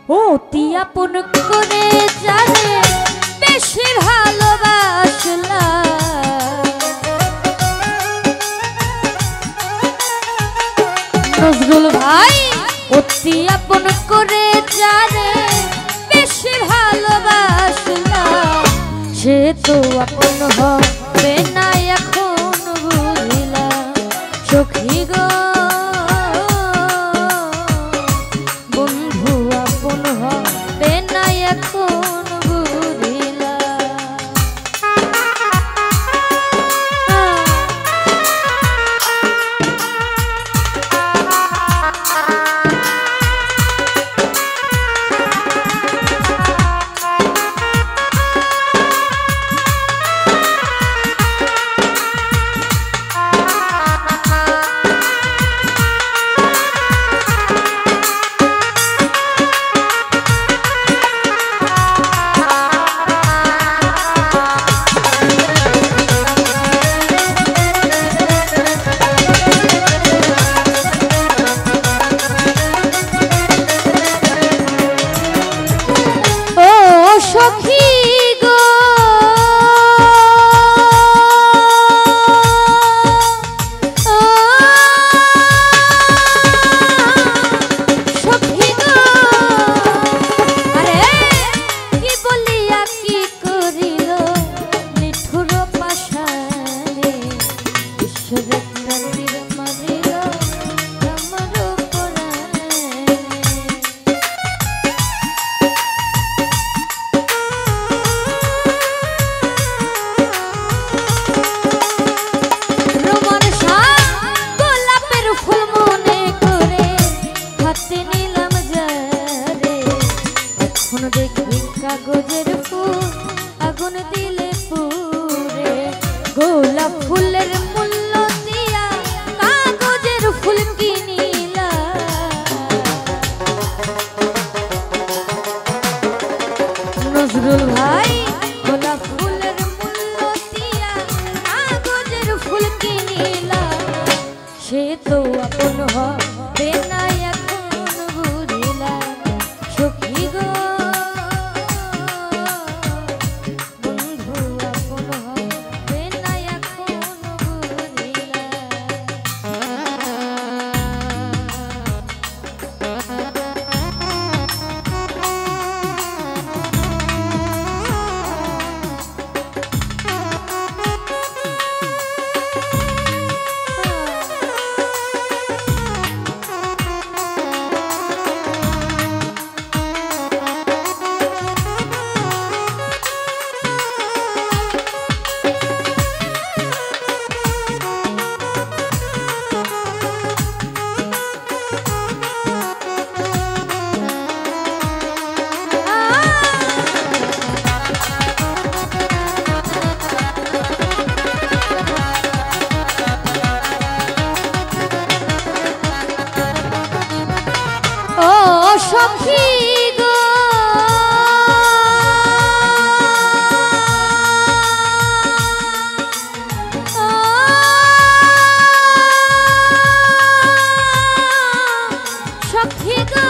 অতি আপন করে যারে বেশি ভালোবাসলা নজরুল ভাই অতি আপন করে যারে বেশি ভালোবাসলা সে তো আপন হবে না এখন বুঝিলাম সখী গো কাগজের ফুল আগুন দিলে পুরে গোলাপ ফুলের মূল্য দিয়া কাগজের ফুল কিনিলা নজরুল ভাই গোলাপ ফুলের মূল্য দিয়া কাগজের ফুল কিনিলা সে তো আপন হবে না এখন বুঝিলা সখী গো সখী গো সখী গো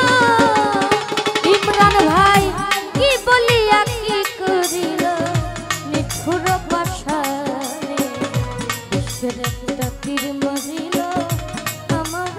ইমরান ভাই কি বলিয়া কি করিল নিঠুর পাশারে বিশ্বের একটা তীর মারিল আমার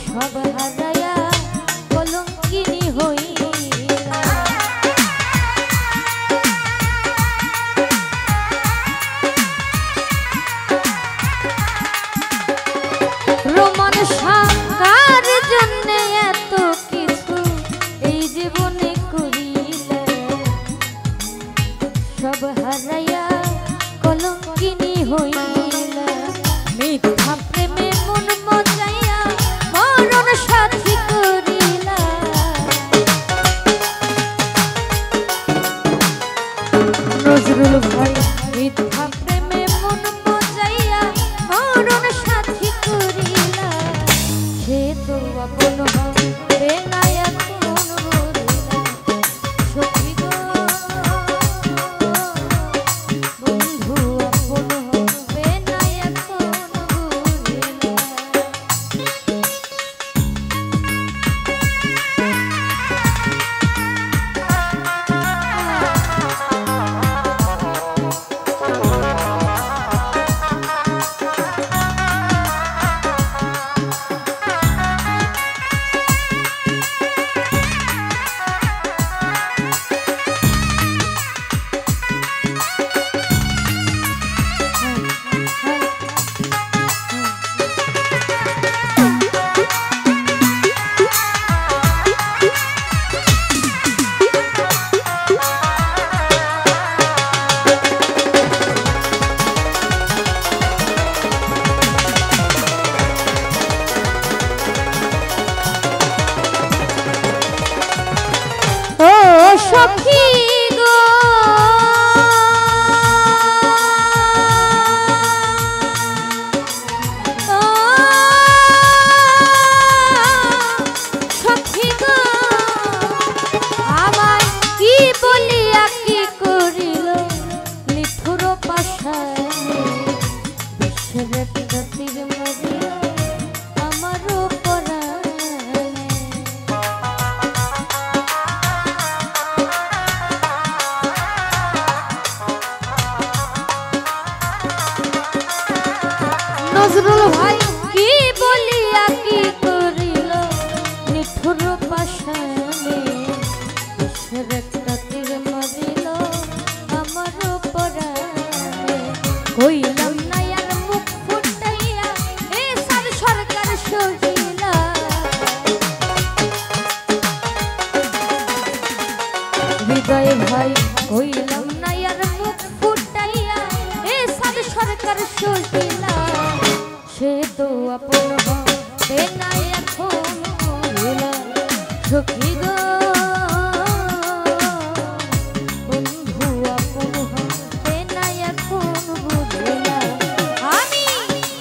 সব হারায়া কলঙ্কিনী হইলা রোমান সাকার জন্য এত কিছু এই জীবনে করিলে সব হারাইয়া কলঙ্কিনী হইলা মিথ্যা প্রেমে মন মজাইয়া মরণ সাথী করিলা নজরুল ভাই মিথ্যা প্রেমে মন মজাইয়া মরণ সাথী করিলা সে তো আপন হবে না এখন বলিলা সখী গো বন্ধু আপন হবে না এখন বলিলা সখী গো সখী গো আমায় কি বলিয়া কি করিল নিঠুর পাশায় বিশ্বের একটা তীর মারিল আমার পরাণে নজরুল ভাই কি বলিয়া কি করিল নিঠুর পাশানে বিশ্বের একটা তীর মারিল আমার পরাণে কইলাম না আর মুখ ফুটাইয়া এ সার সরকার সহিলা হৃদয় ভাই কইলাম না আর মুখ ফুটাইয়া এ সার সরকার সহিলা সে তো আপন হবে না এখন বলিলা সখী গো বন্ধু আপন হবে না এখন বলিলা আমি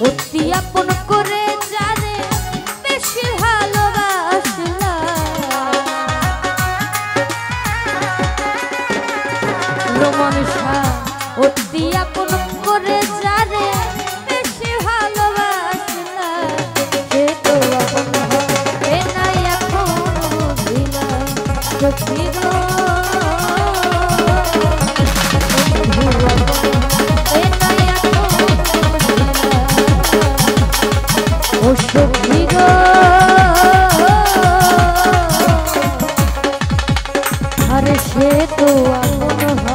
অতি আপন করে যারে বেশি ভালোবাসলা রোমান অতি আপন করে যারে সখী গো ও সখী গো আরে সে তো আপন